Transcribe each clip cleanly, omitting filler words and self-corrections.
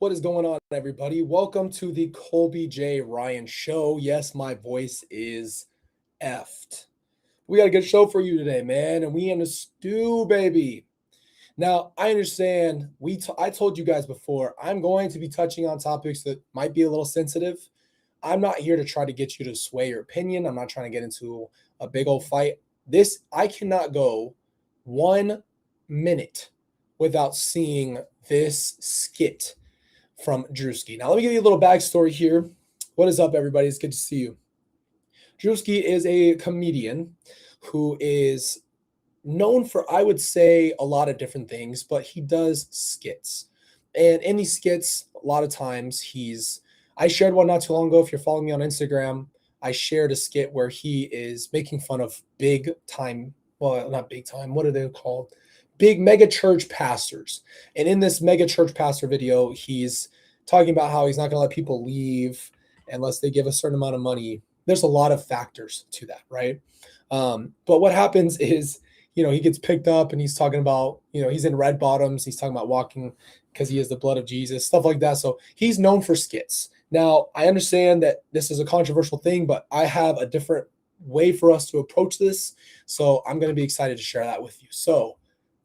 What is going on, everybody? Welcome to the Colby J. Ryan Show. Yes, my voice is effed. We got a good show for you today, man, and we in the stew, baby. Now, I understand I told you guys before, I'm going to be touching on topics that might be a little sensitive. I'm not here to try to get you to sway your opinion. I'm not trying to get into a big old fight. I cannot go 1 minute without seeing this skit from Druski. Now, let me give you a little backstory here. What is up, everybody? It's good to see you. Druski is a comedian who is known for, I would say, a lot of different things, but he does skits. And in these skits, a lot of times I shared one not too long ago. If you're following me on Instagram, I shared a skit where he is making fun of big time, well, not big time, what are they called? Big mega church pastors. And in this mega church pastor video, he's talking about how he's not going to let people leave unless they give a certain amount of money. There's a lot of factors to that, right? But what happens is, he gets picked up and he's talking about, he's in red bottoms. He's talking about walking because he has the blood of Jesus, stuff like that. So he's known for skits. Now, I understand that this is a controversial thing, but I have a different way for us to approach this. So I'm going to be excited to share that with you. So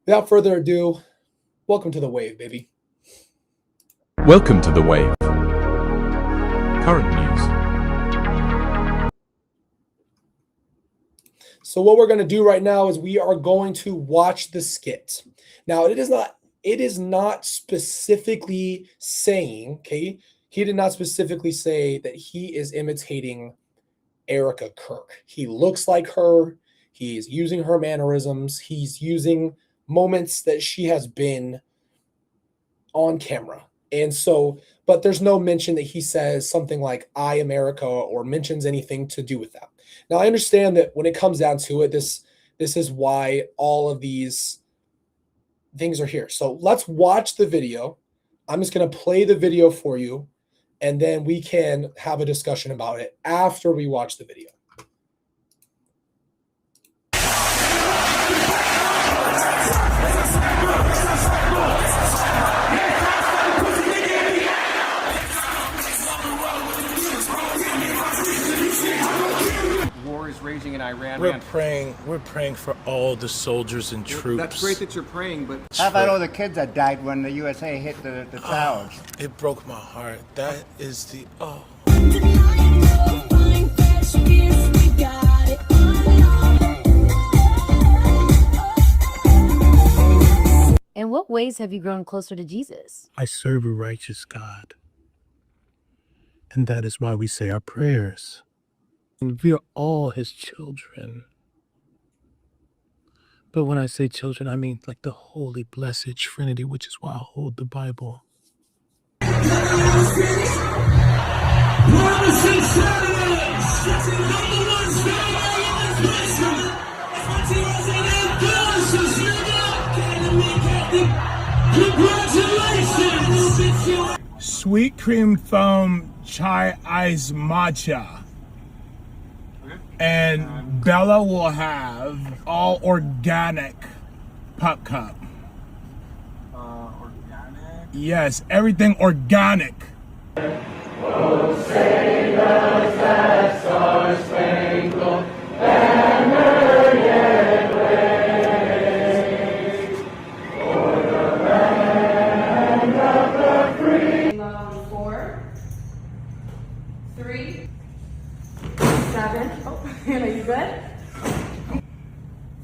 without further ado, welcome to the wave, baby. Welcome to the wave. Current news. So what we're going to do right now is we are going to watch the skit. Now, it is not specifically saying, okay, he did not specifically say that he is imitating Erica Kirk. He looks like her. He's using her mannerisms. He's using moments that she has been on camera. And so, but there's no mention that he says something like I America or mentions anything to do with that. Now, I understand that when it comes down to it, this is why all of these things are here. So let's watch the video. I'm just going to play the video for you, and then we can have a discussion about it after we watch the video. Is raging in Iran. We're praying for all the soldiers and troops. That's great that you're praying, but how about all the kids that died when the USA hit the towers? It broke my heart. That is the In what ways have you grown closer to Jesus? I serve a righteous God. And that is why we say our prayers. And we are all his children. But when I say children, I mean like the holy, blessed Trinity, which is why I hold the Bible. Sweet cream foam chai ice matcha. And Bella will have all organic pop cup. organic? Yes, everything organic. Oh, say does that star spangled banner yet wave for the land of the free? 4, 3, 7. Oh, are you good?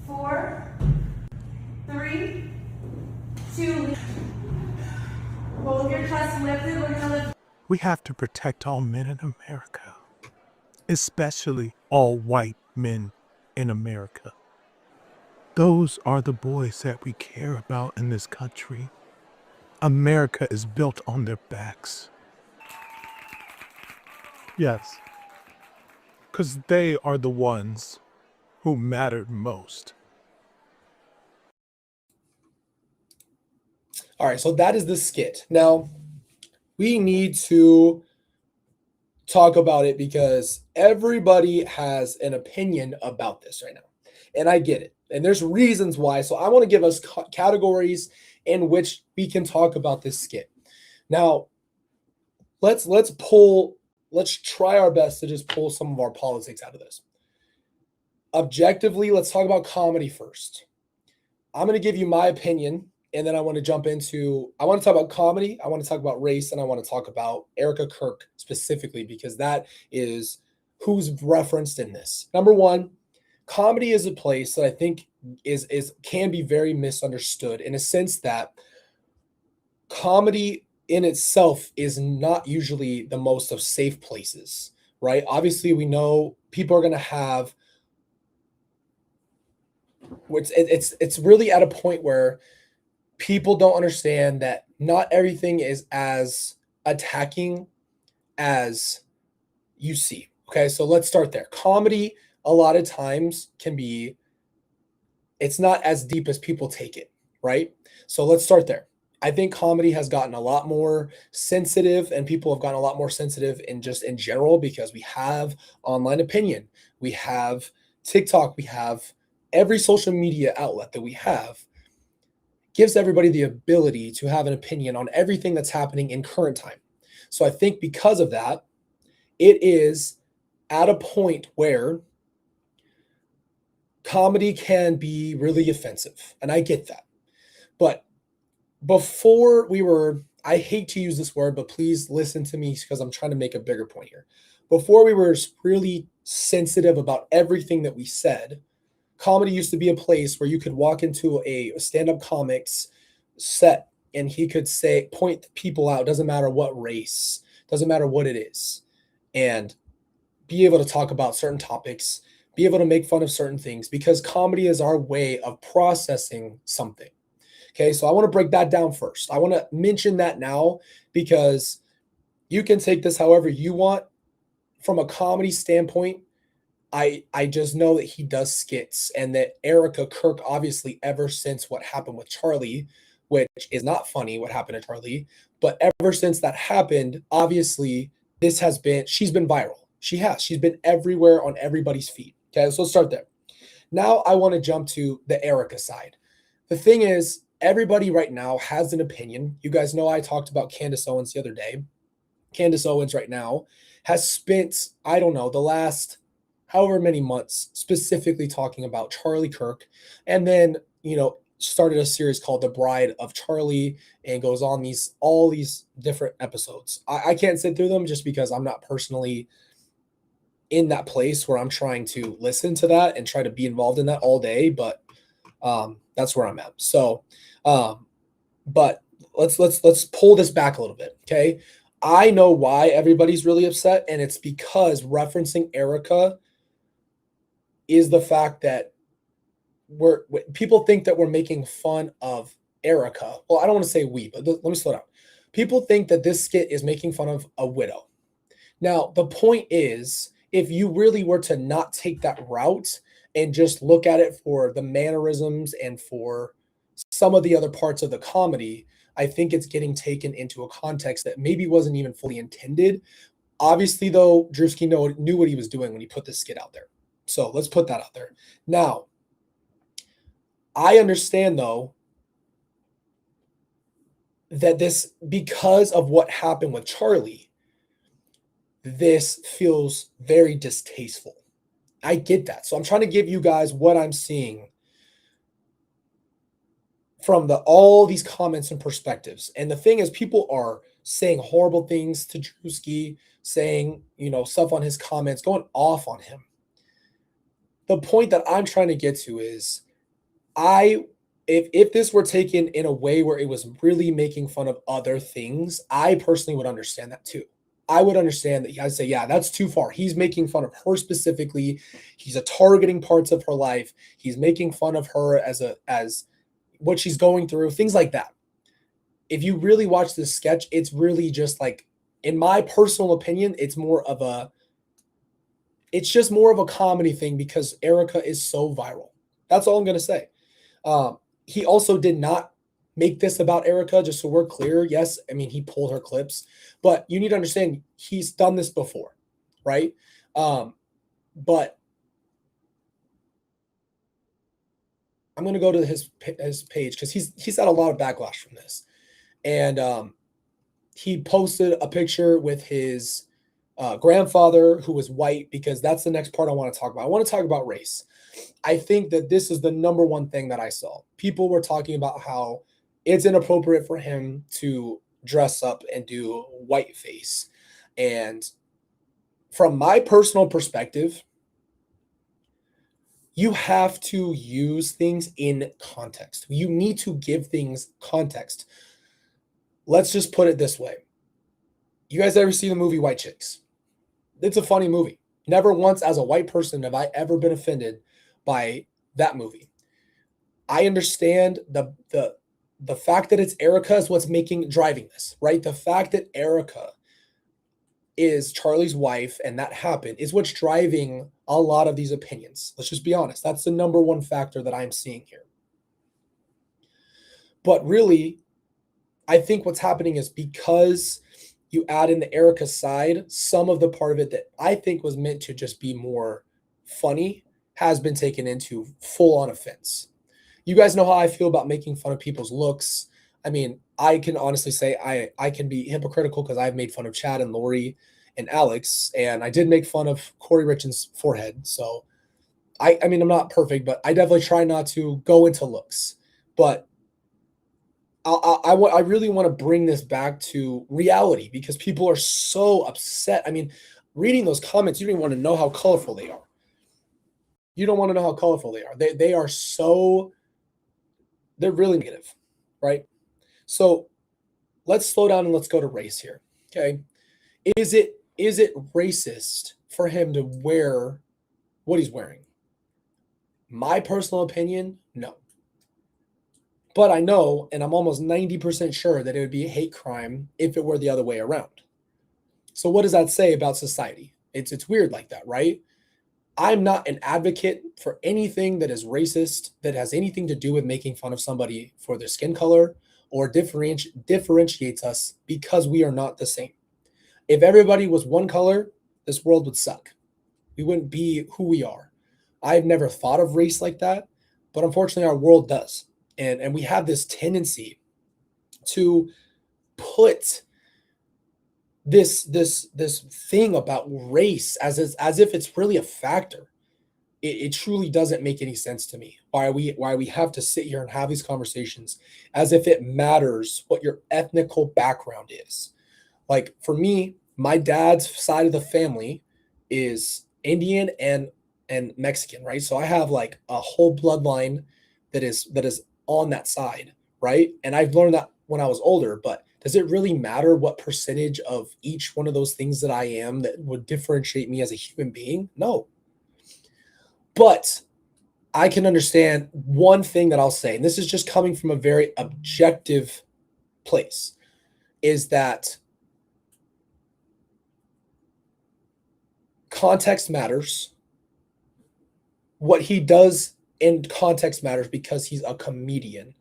4, 3, 2. Hold your chest lifted. We're gonna lift. We have to protect all men in America, especially all white men in America. Those are the boys that we care about in this country. America is built on their backs. Yes, because they are the ones who mattered most. All right, so that is the skit. Now, we need to talk about it because everybody has an opinion about this right now. And I get it. And there's reasons why. So I want to give us categories in which we can talk about this skit. Now, let's try our best to just pull some of our politics out of this. Objectively, let's talk about comedy first. I'm going to give you my opinion, and then I want to talk about comedy, I want to talk about race, and I want to talk about Erica Kirk specifically, because that is who's referenced in this. Number one, comedy is a place that I think can be very misunderstood, in a sense that comedy in itself is not usually the most of safe places, right? Obviously, we know people are going to have it's really at a point where people don't understand that not everything is as attacking as you see. Okay, so let's start there. Comedy a lot of times it's not as deep as people take it, right? So let's start there. I think comedy has gotten a lot more sensitive, and people have gotten a lot more sensitive in general, because we have online opinion, we have TikTok, we have every social media outlet that we have gives everybody the ability to have an opinion on everything that's happening in current time. So I think because of that, it is at a point where comedy can be really offensive. And I get that. But I hate to use this word, but please listen to me, because I'm trying to make a bigger point here. Before we were really sensitive about everything that we said, comedy used to be a place where you could walk into a stand-up comics set and he could point people out, doesn't matter what race, doesn't matter what it is, and be able to talk about certain topics, be able to make fun of certain things, because comedy is our way of processing something. Okay, so I want to break that down first. I want to mention that now, because you can take this however you want. From a comedy standpoint, I just know that he does skits, and that Erica Kirk, obviously, ever since what happened with Charlie, which is not funny what happened to Charlie, but ever since that happened, obviously, she's been viral. She's been everywhere on everybody's feed. Okay, so let's start there. Now I want to jump to the Erica side. The thing is, everybody right now has an opinion. You guys know I talked about Candace Owens the other day. Candace Owens right now has spent, I don't know, the last however many months specifically talking about Charlie Kirk, and then, started a series called The Bride of Charlie, and goes on all these different episodes. I can't sit through them just because I'm not personally in that place where I'm trying to listen to that and try to be involved in that all day, but that's where I'm at. So, but let's pull this back a little bit, okay? I know why everybody's really upset, and it's because referencing Erica is the fact that people think that we're making fun of Erica. Well, I don't want to say we, but let me slow down. People think that this skit is making fun of a widow. Now, the point is, if you really were to not take that route and just look at it for the mannerisms and for some of the other parts of the comedy, I think it's getting taken into a context that maybe wasn't even fully intended. Obviously, though, Druski knew what he was doing when he put this skit out there. So let's put that out there. Now, I understand, though, that because of what happened with Charlie, this feels very distasteful. I get that. So I'm trying to give you guys what I'm seeing from all these comments and perspectives. And the thing is, people are saying horrible things to Druski, saying, stuff on his comments, going off on him. The point that I'm trying to get to is, if this were taken in a way where it was really making fun of other things, I personally would understand that too. I would understand that. I'd say, yeah, that's too far. He's making fun of her specifically. He's targeting parts of her life. He's making fun of her as what she's going through, things like that. If you really watch this sketch, it's really just like, in my personal opinion, it's just more of a comedy thing because Erica is so viral. That's all I'm going to say. He also did not make this about Erica, just so we're clear. Yes, I mean, he pulled her clips, but you need to understand he's done this before, right? But I'm going to go to his page because he's had a lot of backlash from this. And he posted a picture with his grandfather who was white, because that's the next part I want to talk about. I want to talk about race. I think that this is the number one thing that I saw. People were talking about how it's inappropriate for him to dress up and do whiteface. And from my personal perspective, you have to use things in context. You need to give things context. Let's just put it this way. You guys ever see the movie White Chicks? It's a funny movie. Never once as a white person have I ever been offended by that movie. I understand the fact that it's Erica is what's driving this, right? The fact that Erica is Charlie's wife and that happened is what's driving a lot of these opinions. Let's just be honest. That's the number one factor that I'm seeing here. But really, I think what's happening is because you add in the Erica side, some of the part of it that I think was meant to just be more funny has been taken into full-on offense. You guys know how I feel about making fun of people's looks. I mean, I can honestly say I can be hypocritical because I've made fun of Chad and Lori and Alex, and I did make fun of Corey Richens' forehead. So I mean, I'm not perfect, but I definitely try not to go into looks. But I really want to bring this back to reality because people are so upset. I mean, reading those comments, you don't even want to know how colorful they are. You don't want to know how colorful they are. They are so, they're really negative, right? So let's slow down and let's go to race here. Okay. Is it racist for him to wear what he's wearing? My personal opinion, no. But I know, and I'm almost 90% sure that it would be a hate crime if it were the other way around. So what does that say about society? It's weird like that, right? I'm not an advocate for anything that is racist, that has anything to do with making fun of somebody for their skin color or differentiates us because we are not the same. If everybody was one color, this world would suck. We wouldn't be who we are. I've never thought of race like that, but unfortunately our world does. And we have this tendency to put this thing about race as if it's really a factor. It truly doesn't make any sense to me why we have to sit here and have these conversations as if it matters what your ethnical background is. Like for me, my dad's side of the family is Indian and Mexican, right? So I have like a whole bloodline that is on that side, right? And I've learned that when I was older, but does it really matter what percentage of each one of those things that I am that would differentiate me as a human being? No. But I can understand one thing that I'll say, and this is just coming from a very objective place, is that context matters. What he does in context matters because he's a comedian.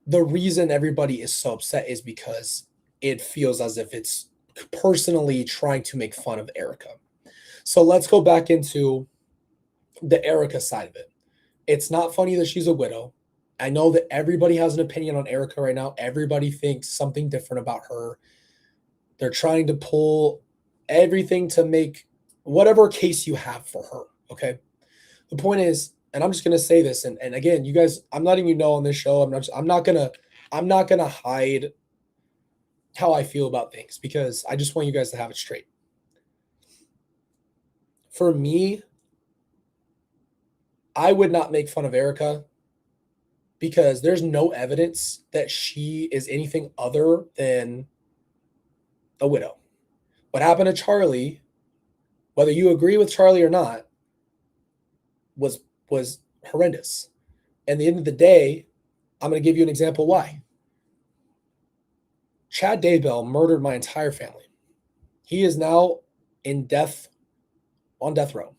The reason everybody is so upset is because it feels as if it's personally trying to make fun of Erica. So let's go back into the Erica side of it. It's not funny that she's a widow. I know that everybody has an opinion on Erica right now. Everybody thinks something different about her. They're trying to pull everything to make whatever case you have for her, okay? The point is, and I'm just gonna say this, and again, you guys, I'm letting you know on this show, I'm not gonna hide how I feel about things because I just want you guys to have it straight. For me, I would not make fun of Erica because there's no evidence that she is anything other than a widow. What happened to Charlie, whether you agree with Charlie or not, was horrendous. And at the end of the day, I'm going to give you an example why. Chad Daybell murdered my entire family. He is now on death row.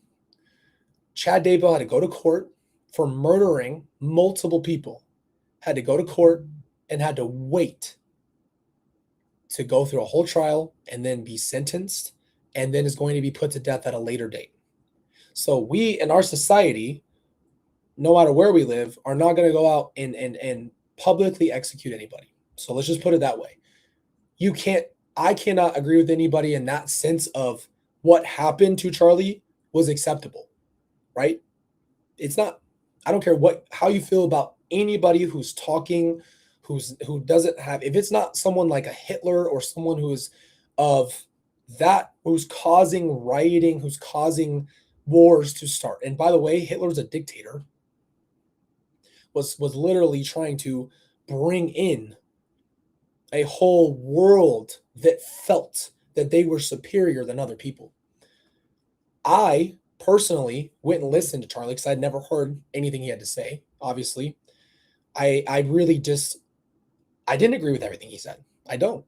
Chad Daybell had to go to court for murdering multiple people, had to go to court and had to wait to go through a whole trial and then be sentenced and then is going to be put to death at a later date. So we in our society, no matter where we live, are not going to go out and publicly execute anybody. So let's just put it that way. I cannot agree with anybody in that sense of what happened to Charlie was acceptable, right? It's not, I don't care how you feel about anybody who's talking, who doesn't have, if it's not someone like a Hitler or someone who's of that, who's causing rioting, who's causing wars to start. And by the way, Hitler's a dictator, was literally trying to bring in a whole world that felt that they were superior than other people. I personally went and listened to Charlie because I'd never heard anything he had to say. Obviously, I really just, I didn't agree with everything he said. I don't.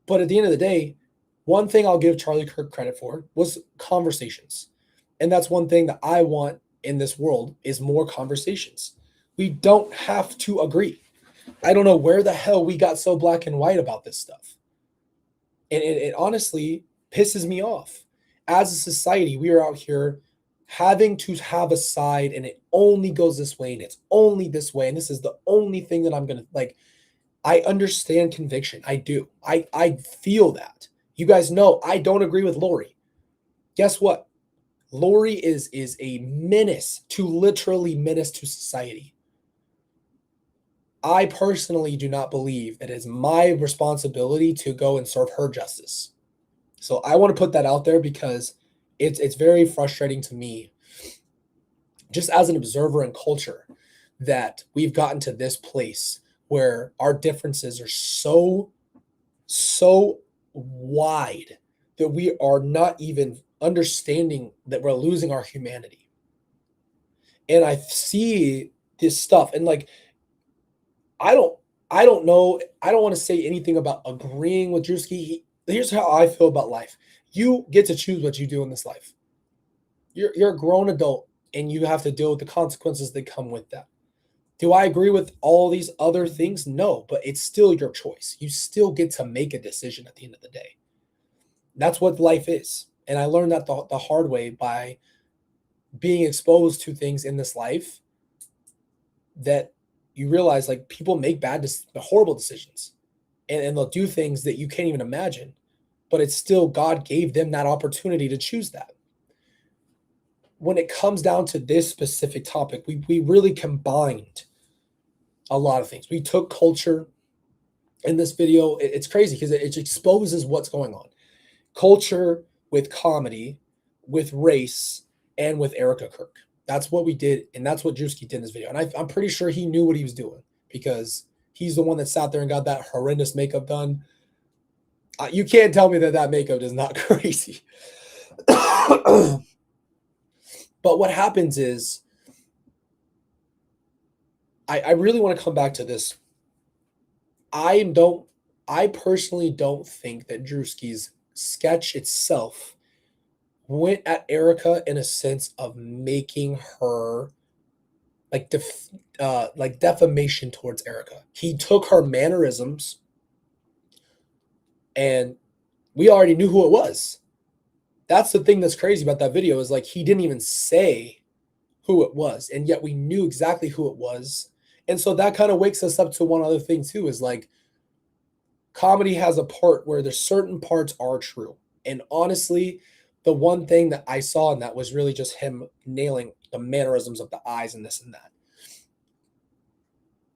But at the end of the day, one thing I'll give Charlie Kirk credit for was conversations. And that's one thing that I want in this world is more conversations. We don't have to agree. I don't know where the hell we got so black and white about this stuff. And it honestly pisses me off. As a society, we are out here having to have a side, and it only goes this way, and it's only this way, and this is the only thing that I'm going to, like, I understand conviction. I do. I feel that. You guys know I don't agree with Lori. Guess what? Lori is a menace literally menace to society. I personally do not believe that it is my responsibility to go and serve her justice. So I want to put that out there because it's very frustrating to me, just as an observer in culture, that we've gotten to this place where our differences are so wide that we are not even understanding that we're losing our humanity. And I see this stuff, and like, I don't know. I don't want to say anything about agreeing with Druski. Here's how I feel about life. You get to choose what you do in this life. You're a grown adult, and you have to deal with the consequences that come with that. Do I agree with all these other things? No, but it's still your choice. You still get to make a decision at the end of the day. That's what life is. And I learned that the hard way by being exposed to things in this life that you realize, like, people make horrible decisions, and they'll do things that you can't even imagine, but it's still God gave them that opportunity to choose that. When it comes down to this specific topic, we really combined a lot of things. We took culture in this video. It's crazy because it exposes what's going on. Culture with comedy, with race, and with Erica Kirk. That's what we did, and that's what Druski did in this video. And I'm pretty sure he knew what he was doing because he's the one that sat there and got that horrendous makeup done. You can't tell me that makeup is not crazy. But what happens is, I really want to come back to this. I personally don't think that Druski's sketch itself went at Erica in a sense of making her like defamation towards Erica. He took her mannerisms, and we already knew who it was. That's the thing that's crazy about that video, is like, he didn't even say who it was, and yet we knew exactly who it was. And so that kind of wakes us up to one other thing too, is like, comedy has a part where there's certain parts are true. And honestly, the one thing that I saw, and that was really just him nailing the mannerisms of the eyes and this and that.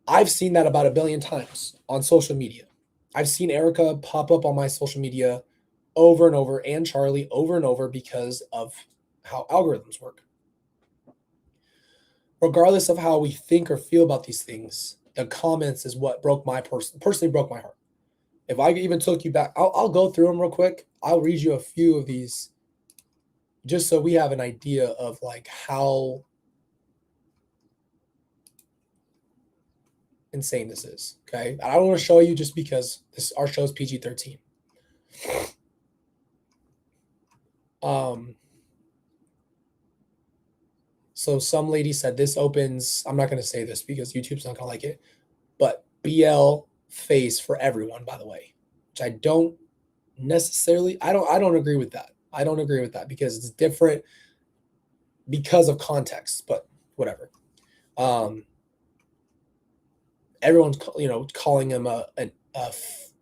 I've seen that about 1 billion times on social media. I've seen Erica pop up on my social media over and over, and Charlie over and over, because of how algorithms work. Regardless of how we think or feel about these things, the comments is what personally broke my heart. If I even took you back, I'll go through them real quick. I'll read you a few of these just so we have an idea of like how insane this is. Okay. I don't want to show you just because our show is PG-13. So some lady said this opens, I'm not going to say this because YouTube's not going to like it, but BL face for everyone, by the way, which I don't necessarily, I don't agree with that. I don't agree with that because it's different because of context, but whatever. Everyone's, calling him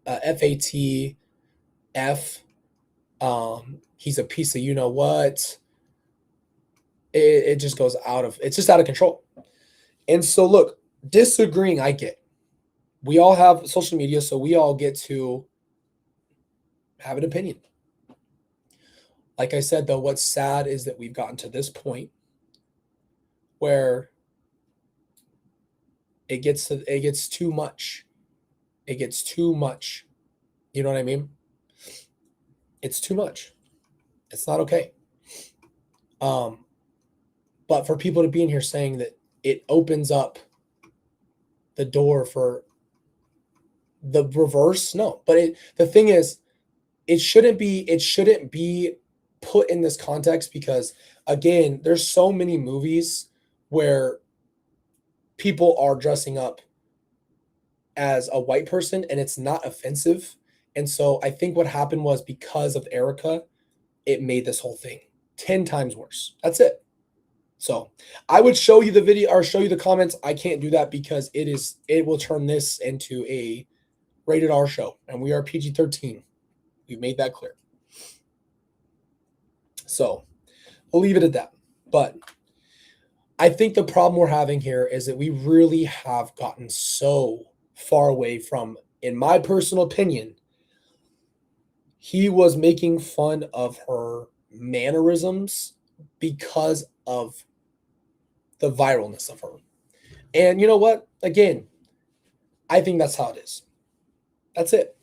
FATF. He's a piece of you know what. It just goes it's just out of control. And so look, disagreeing, I get. We all have social media, so we all get to have an opinion. Like I said, though, what's sad is that we've gotten to this point where it gets too much. It gets too much. You know what I mean? It's too much. It's not okay. But for people to be in here saying that it opens up the door for the reverse, no. But the thing is, it shouldn't be put in this context because, again, there's so many movies where people are dressing up as a white person and it's not offensive. And so I think what happened was because of Erica, it made this whole thing 10 times worse. That's it. So I would show you the video or show you the comments. I can't do that because it will turn this into a rated R show, and we are PG-13. We've made that clear. So we'll leave it at that. But I think the problem we're having here is that we really have gotten so far away from, in my personal opinion, he was making fun of her mannerisms because of the viralness of her. And you know what? Again, I think that's how it is. That's it.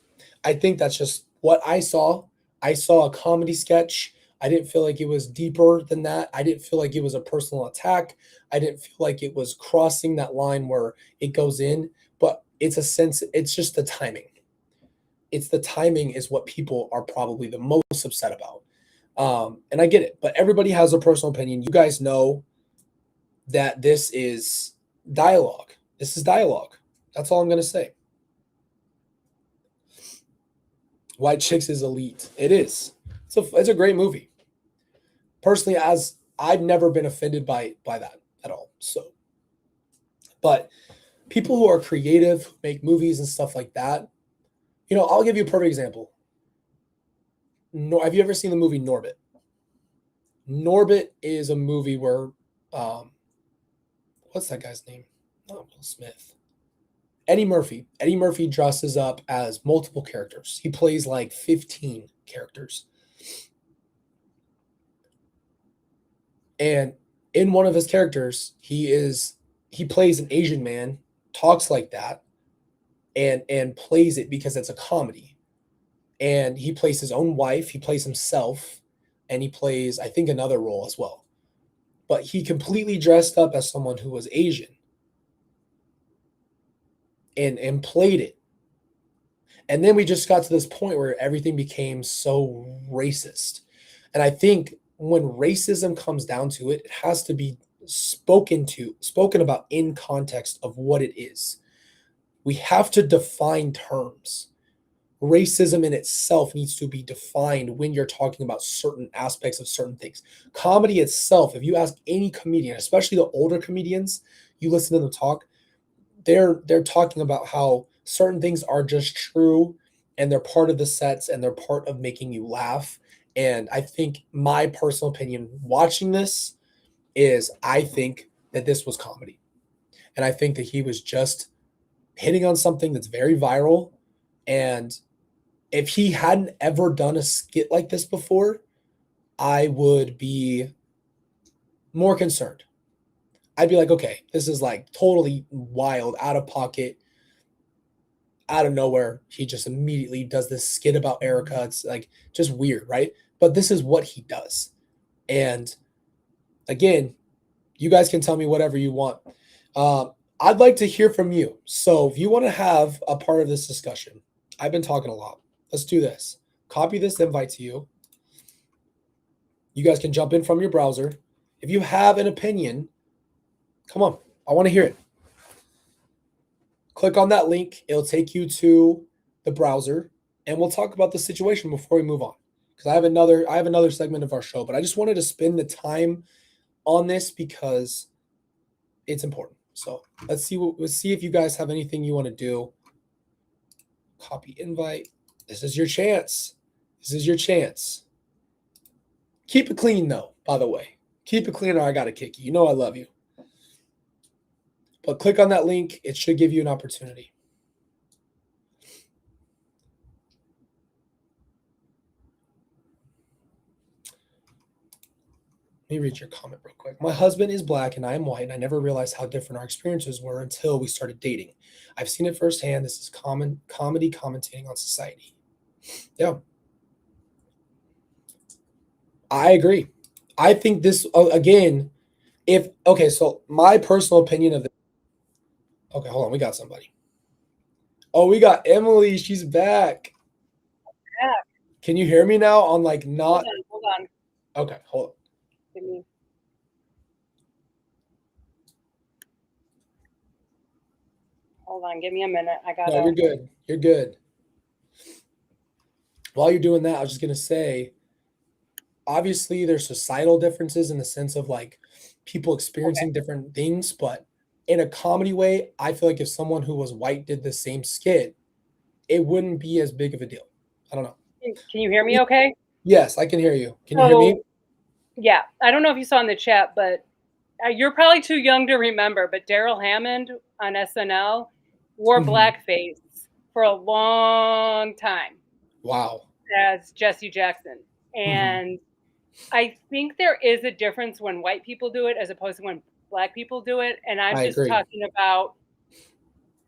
I think that's just what I saw. I saw a comedy sketch. I didn't feel like it was deeper than that. I didn't feel like it was a personal attack. I didn't feel like it was crossing that line where it goes in. But it's just the timing. It's the timing is what people are probably the most upset about. And I get it. But everybody has a personal opinion. You guys know that this is dialogue. This is dialogue. That's all I'm going to say. White Chicks is elite. It is. It's a great movie. Personally, as I've never been offended by that at all. So, but people who are creative, who make movies and stuff like that, you know, I'll give you a perfect example. Have you ever seen the movie Norbit? Norbit is a movie where, what's that guy's name? Not Will Smith. Eddie Murphy. Eddie Murphy dresses up as multiple characters. He plays like 15 characters. And in one of his characters, he plays an Asian man, talks like that, and plays it because it's a comedy. And he plays his own wife, he plays himself, and he plays, I think, another role as well. But he completely dressed up as someone who was Asian. And played it. And then we just got to this point where everything became so racist. And I think when racism comes down to it, it has to be spoken about in context of what it is. We have to define terms. Racism in itself needs to be defined when you're talking about certain aspects of certain things. Comedy itself, if you ask any comedian, especially the older comedians, you listen to them talk, they're talking about how certain things are just true and they're part of the sets and they're part of making you laugh. And I think my personal opinion watching this is I think that this was comedy. And I think that he was just hitting on something that's very viral. And if he hadn't ever done a skit like this before, I would be more concerned. I'd be like, okay, this is like totally wild, out of pocket, out of nowhere. He just immediately does this skit about Erica. It's like just weird, right? But this is what he does. And again, you guys can tell me whatever you want. I'd like to hear from you. So if you want to have a part of this discussion, I've been talking a lot. Let's do this. Copy this invite to you. You guys can jump in from your browser. If you have an opinion, come on. I want to hear it. Click on that link. It'll take you to the browser, and we'll talk about the situation before we move on. Because I have another segment of our show, but I just wanted to spend the time on this because it's important. So let's see if you guys have anything you want to do. Copy invite. This is your chance. This is your chance. Keep it clean, though, by the way. Keep it clean or I got to kick you. You know I love you. But click on that link. It should give you an opportunity. Let me read your comment real quick. My husband is black and I am white, and I never realized how different our experiences were until we started dating. I've seen it firsthand. This is comedy commentating on society. Yeah. I agree. I think this, again, so my personal opinion of this. Okay, hold on. We got somebody. Oh, we got Emily. She's back. Yeah. Can you hear me now on like not? Hold on. Okay, hold on. Give me. Hold on. Give me a minute. I got. No, you're good. You're good. While you're doing that, I was just gonna say, obviously, there's societal differences in the sense of like people experiencing different things, but in a comedy way, I feel like if someone who was white did the same skit, it wouldn't be as big of a deal. I don't know. Can you hear me okay? Yes, I can hear you. Can you hear me? Yeah. I don't know if you saw in the chat, but you're probably too young to remember, but Daryl Hammond on SNL wore blackface for a long time. Wow. As Jesse Jackson. And I think there is a difference when white people do it as opposed to when black people do it. And I'm just talking about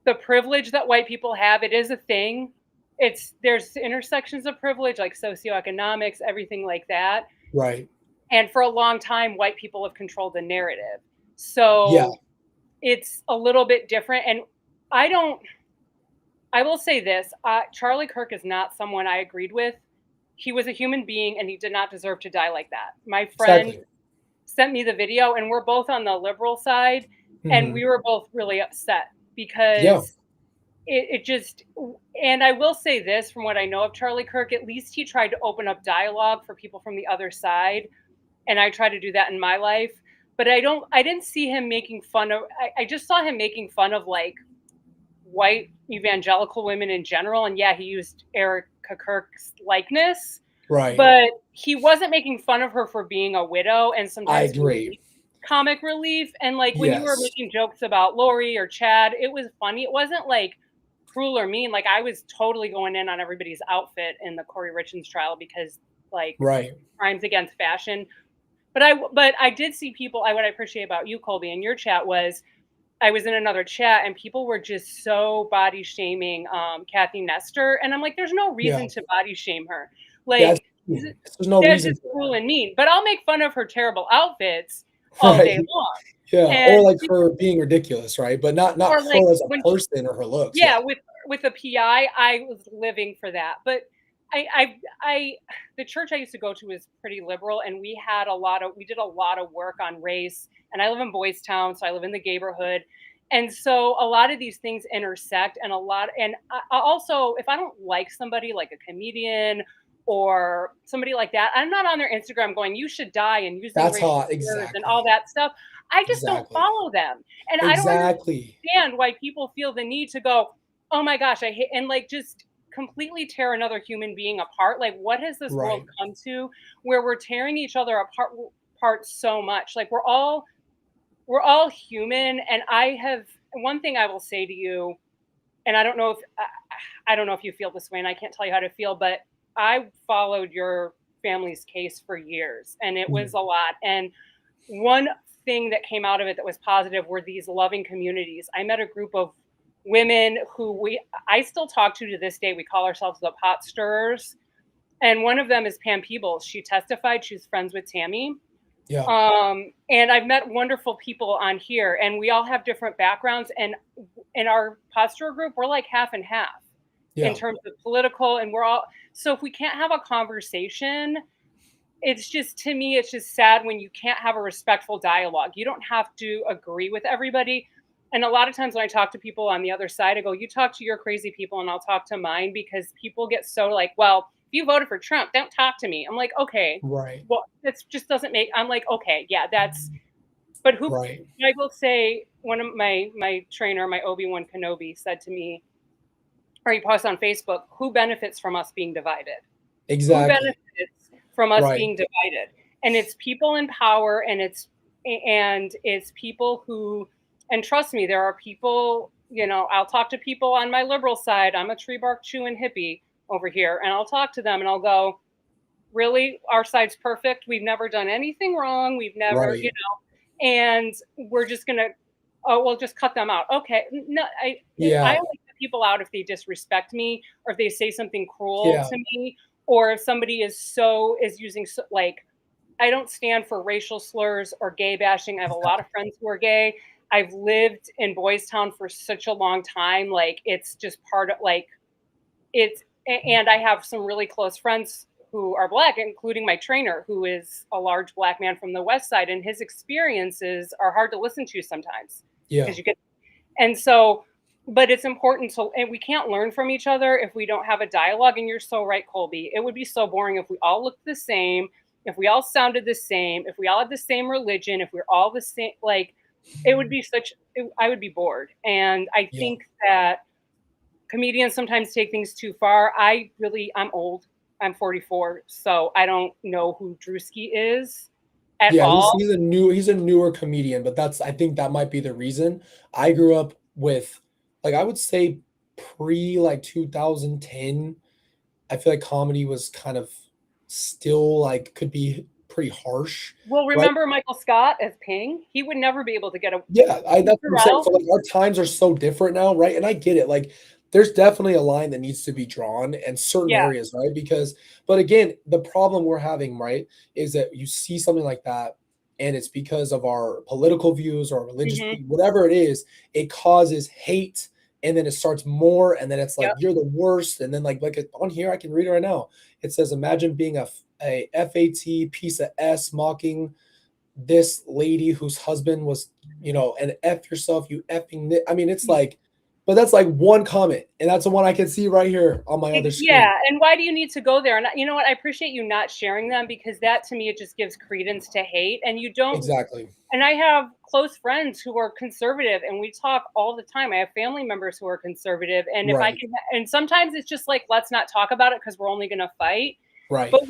the privilege that white people have. It is a thing. There's intersections of privilege like socioeconomics, everything like that. Right. And for a long time, white people have controlled the narrative. So it's a little bit different. And I will say this, Charlie Kirk is not someone I agreed with. He was a human being and he did not deserve to die like that. My friend sent me the video and we're both on the liberal side and we were both really upset because it just, and I will say this from what I know of Charlie Kirk, at least he tried to open up dialogue for people from the other side. And I try to do that in my life, but I didn't see him making fun of, I just saw him making fun of like white evangelical women in general. And yeah, he used Erica Kirk's likeness, right? But he wasn't making fun of her for being a widow. And sometimes I agree. Comic relief. And like when you were making jokes about Lori or Chad, it was funny. It wasn't like cruel or mean. Like I was totally going in on everybody's outfit in the Corey Richards trial because like crimes against fashion. But I did see people, what I appreciate about you, Colby, in your chat was I was in another chat and people were just so body shaming Kathy Nestor. And I'm like, there's no reason to body shame her. Like, there's no reason. It's cruel and mean. But I'll make fun of her terrible outfits all day long. Yeah, and, or like her being ridiculous, right? But not her like as a person or her looks. Yeah, with a PI, I was living for that. But the church I used to go to was pretty liberal, and we did a lot of work on race. And I live in Boys Town, so I live in the neighborhood. And so a lot of these things intersect and I also, if I don't like somebody like a comedian or somebody like that, I'm not on their Instagram going, you should die and using racial slurs and all that stuff. I just don't follow them. And I don't understand why people feel the need to go, oh my gosh, I hate, and like just completely tear another human being apart. Like what has this world come to where we're tearing each other apart so much? Like we're all human. And one thing I will say to you, and I don't know if you feel this way and I can't tell you how to feel, but I followed your family's case for years and it was a lot. And one thing that came out of it that was positive were these loving communities. I met a group of women who I still talk to this day. We call ourselves the Pot Stirrers. And one of them is Pam Peebles. She testified. She's friends with Tammy. Yeah. And I've met wonderful people on here and we all have different backgrounds. And in our Pot Stirrer group, we're like half and half in terms of political. And so if we can't have a conversation, it's just, to me, it's just sad when you can't have a respectful dialogue. You don't have to agree with everybody. And a lot of times when I talk to people on the other side, I go, you talk to your crazy people and I'll talk to mine, because people get so like, well, if you voted for Trump, don't talk to me. I'm like, okay, right. Well, that just doesn't make, I'm like, okay, yeah, but who, I will say one of my trainer, my Obi-Wan Kenobi said to me, or you post on Facebook, who benefits from us being divided? Who Exactly. benefits from us Right. being divided? And it's people in power, and it's people who, and trust me, there are people, I'll talk to people on my liberal side. I'm a tree bark chewing hippie over here, and I'll talk to them and I'll go, really, our side's perfect. We've never done anything wrong. We've never, Right. and we're just gonna, oh, we'll just cut them out. Okay, no, I Yeah. only cut people out if they disrespect me, or if they say something cruel Yeah. to me, or if somebody is using like, I don't stand for racial slurs or gay bashing. I have a lot of friends who are gay. I've lived in Boys Town for such a long time. Like, it's just part of, like, and I have some really close friends who are Black, including my trainer, who is a large Black man from the West Side, and his experiences are hard to listen to sometimes Yeah. because and so, but it's important to, and we can't learn from each other if we don't have a dialogue. And you're so right, Colby. It would be so boring if we all looked the same, if we all sounded the same, if we all had the same religion, if we're all the same. Like, it would be I would be bored. And I Yeah. think that comedians sometimes take things too far. I'm old. I'm 44, so I don't know who Druski is at Yeah, all. he's a newer comedian, but I think that might be the reason. I grew up with, like, I would say pre like 2010, I feel like comedy was kind of still like could be pretty harsh, Well, right? remember Michael Scott as Ping? He would never be able to get a Yeah, that's what I'm saying. out. So like our times are so different now, right? And I get it. Like there's definitely a line that needs to be drawn in certain Yeah. areas, right? But again, the problem we're having, right, is that you see something like that, and it's because of our political views or religious Mhm. views, whatever it is, it causes hate, and then it starts more, and then it's like Yep. you're the worst, and then like on here, I can read it right now. It says, "Imagine being a FAT piece of S mocking this lady whose husband was, and F yourself, you effing." I mean, it's like, but that's like one comment, and that's the one I can see right here on my other screen. Yeah, and why do you need to go there? And you know what? I appreciate you not sharing them, because that to me, it just gives credence to hate. And you don't. Exactly. And I have close friends who are conservative, and we talk all the time. I have family members who are conservative, and if I Right. can, and sometimes it's just like, let's not talk about it because we're only going to fight. Right. But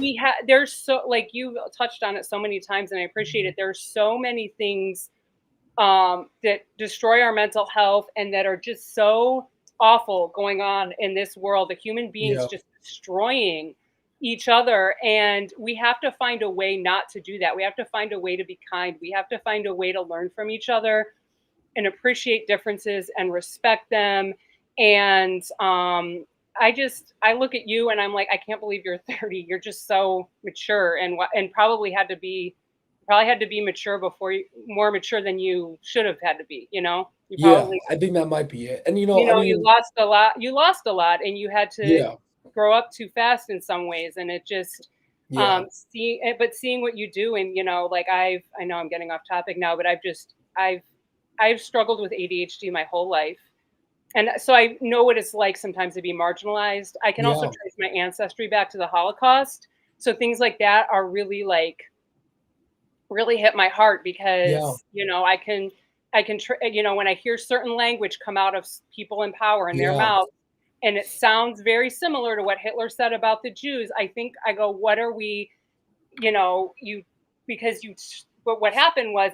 there's like you touched on it so many times, and I appreciate it. There's so many things that destroy our mental health and that are just so awful going on in this world. The human beings Yeah. just destroying each other, and we have to find a way not to do that. We have to find a way to be kind. We have to find a way to learn from each other and appreciate differences and respect them. And I look at you and I'm like, I can't believe you're 30. You're just so mature, and probably had to be mature more mature than you should have had to be. You Yeah, probably, I think that might be it. And you I mean, lost a lot. You lost a lot, and you had to yeah, grow up too fast in some ways. And it just, yeah, seeing what you do, and like I know I'm getting off topic now, but I've struggled with ADHD my whole life. And so I know what it's like sometimes to be marginalized. I can also yeah, trace my ancestry back to the Holocaust. So things like that are really really hit my heart, yeah, because, when I hear certain language come out of people in power in their yeah, mouth, and it sounds very similar to what Hitler said about the Jews, I go, what are we, but what happened was,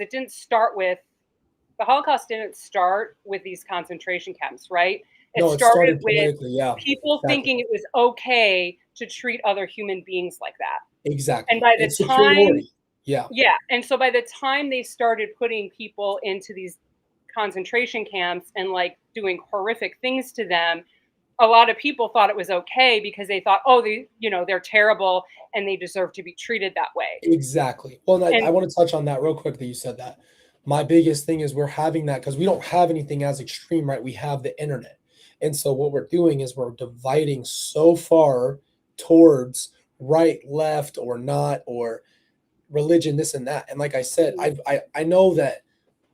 the Holocaust didn't start with these concentration camps, right? It no, it started started with politically, yeah, people exactly, thinking it was okay to treat other human beings like that. exactly. And by the It's time, superiority. Yeah, yeah, and so by the time they started putting people into these concentration camps and doing horrific things to them, a lot of people thought it was okay, because they thought, oh, they're terrible and they deserve to be treated that way. exactly. Well, and I And want to touch on that real quick that you said that. My biggest thing is we're having that because we don't have anything as extreme, right? We have the internet. And so what we're doing is we're dividing so far towards right, left, or not, or religion, this and that. And like I said, I know that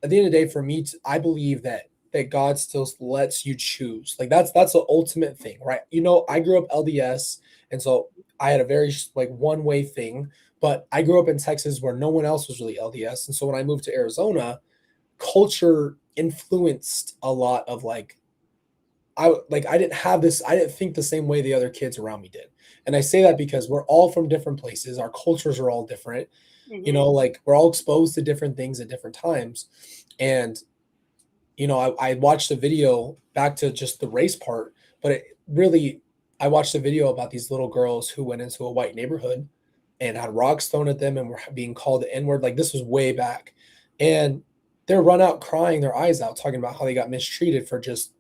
at the end of the day, for me, I believe that God still lets you choose. Like that's the ultimate thing, right? I grew up LDS, and so I had a very like one way thing. But I grew up in Texas where no one else was really LDS, and so when I moved to Arizona, culture influenced a lot of like I didn't have this, I didn't think the same way the other kids around me did. And I say that because we're all from different places. Our cultures are all different. You know, like we're all exposed to different things at different times. And, you know, I watched a video back to just the race part, but I watched a video about these little girls who went into a white neighborhood and had rocks thrown at them and were being called the N-word. Like this was way back. And they're run out crying their eyes out, talking about how they got mistreated for just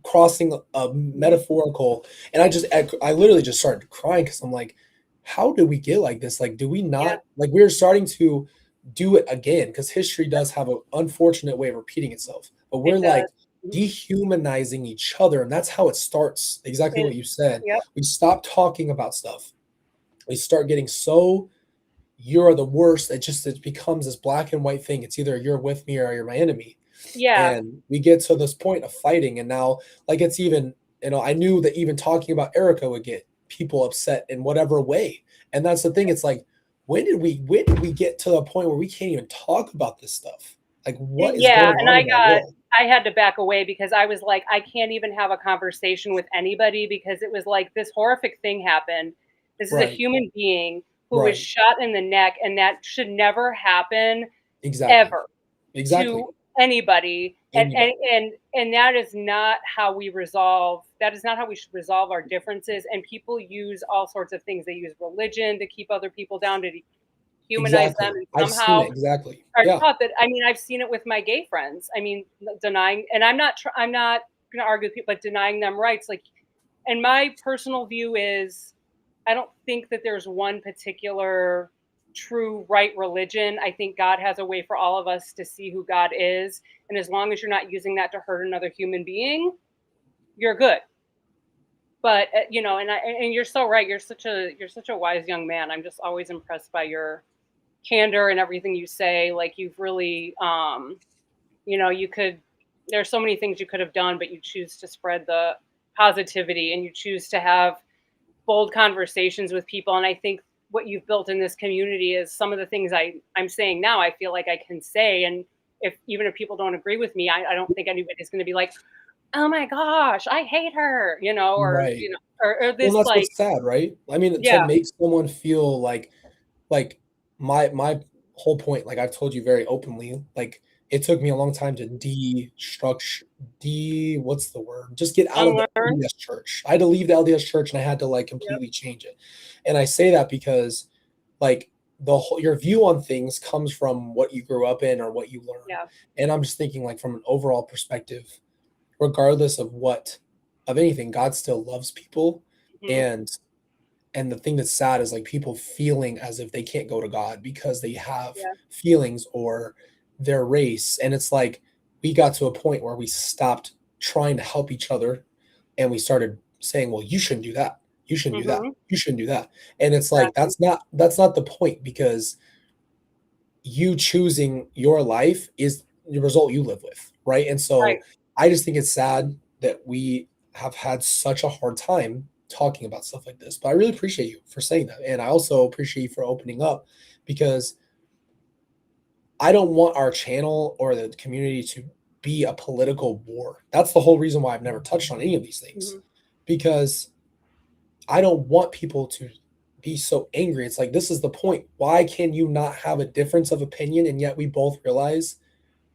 crossing a metaphorical. And I literally just started crying because I'm like, how did we get like this? Like, do we not like we're starting to do it again? Because history does have an unfortunate way of repeating itself, but we're like dehumanizing each other, and that's how it starts. Exactly what you said. We stop talking about stuff. We start getting so you're the worst. It becomes this black and white thing. It's either you're with me or you're my enemy. Yeah. And we get to this point of fighting. And now, like, it's even, you know, I knew that even talking about Erica would get people upset in whatever way. And that's the thing. It's like, when did we get to the point where we can't even talk about this stuff? Like, what is going on in that world? I had to back away because I was like, I can't even have a conversation with anybody because it was like this horrific thing happened. This is a human being who was shot in the neck, and that should never happen ever to anybody. And that is not how we resolve. That is not how we should resolve our differences. And people use all sorts of things. They use religion to keep other people down, to humanize them, and somehow are taught that. I mean, I've seen it with my gay friends. I mean, denying, and I'm not going to argue with people, but denying them rights. Like, and my personal view is, I don't think that there's one particular true right religion. I think God has a way for all of us to see who God is. And as long as you're not using that to hurt another human being, you're good. But, you know, and you're so right. You're such a wise young man. I'm just always impressed by your candor and everything you say. Like, you've really, you know, there's so many things you could have done, but you choose to spread the positivity, and you choose to have bold conversations with people. And I think what you've built in this community is some of the things I'm saying now, I feel like I can say. And even if people don't agree with me, I don't think anybody's going to be like, oh my gosh, I hate her, you know, or, you know, or this, well, that's like, what's sad, right? I mean, to make someone feel like my whole point, like I've told you very openly, like it took me a long time to what's the word? Just get out of the LDS church. I had to leave the LDS church, and I had to like completely change it. And I say that because like your view on things comes from what you grew up in or what you learned. And I'm just thinking, like, from an overall perspective, regardless of anything, God still loves people. And the thing that's sad is like people feeling as if they can't go to God because they have feelings or their race. And it's like we got to a point where we stopped trying to help each other, and we started saying, well, you shouldn't do that. You shouldn't do that. You shouldn't do that. And it's like, that's not the point, because you choosing your life is the result you live with. Right. And so I just think it's sad that we have had such a hard time talking about stuff like this, but I really appreciate you for saying that. And I also appreciate you for opening up, because I don't want our channel or the community to be a political war. That's the whole reason why I've never touched on any of these things, because I don't want people to be so angry. It's like, this is the point. Why can you not have a difference of opinion? And yet we both realize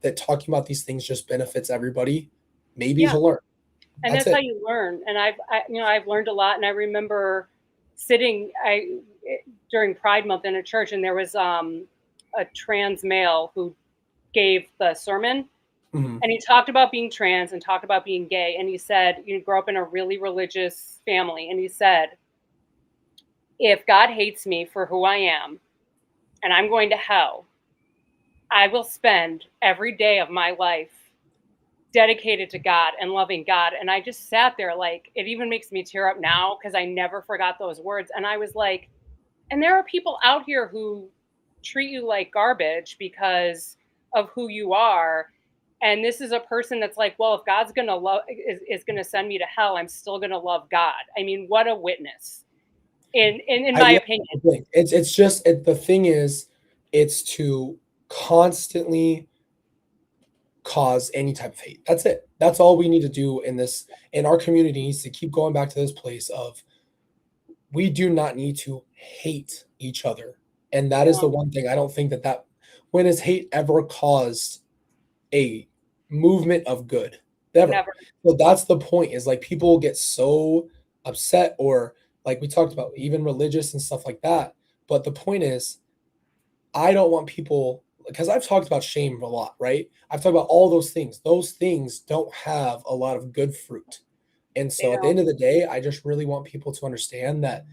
that talking about these things just benefits everybody, maybe to learn. And that's how you learn. And I've learned a lot. And I remember sitting during Pride Month in a church, and there was a trans male who gave the sermon, and he talked about being trans and talked about being gay. And he said, you grew up in a really religious family. And he said, if God hates me for who I am and I'm going to hell, I will spend every day of my life dedicated to God and loving God. And I just sat there, like, it even makes me tear up now, because I never forgot those words. And I was like, and there are people out here who treat you like garbage because of who you are. And this is a person that's like, well, if God's going to is going to send me to hell, I'm still going to love God. I mean, what a witness in my opinion. It's just, the thing is, it's to constantly cause any type of hate. That's it. That's all we need to do in this. And our community needs to keep going back to this place of we do not need to hate each other. And that is the one thing I don't think that when has hate ever caused a movement of good? Never. So that's the point, is like people get so upset, or like we talked about, even religious and stuff like that. But the point is, I don't want people, because I've talked about shame a lot, right? I've talked about all those things. Those things don't have a lot of good fruit. And so at the end of the day, I just really want people to understand that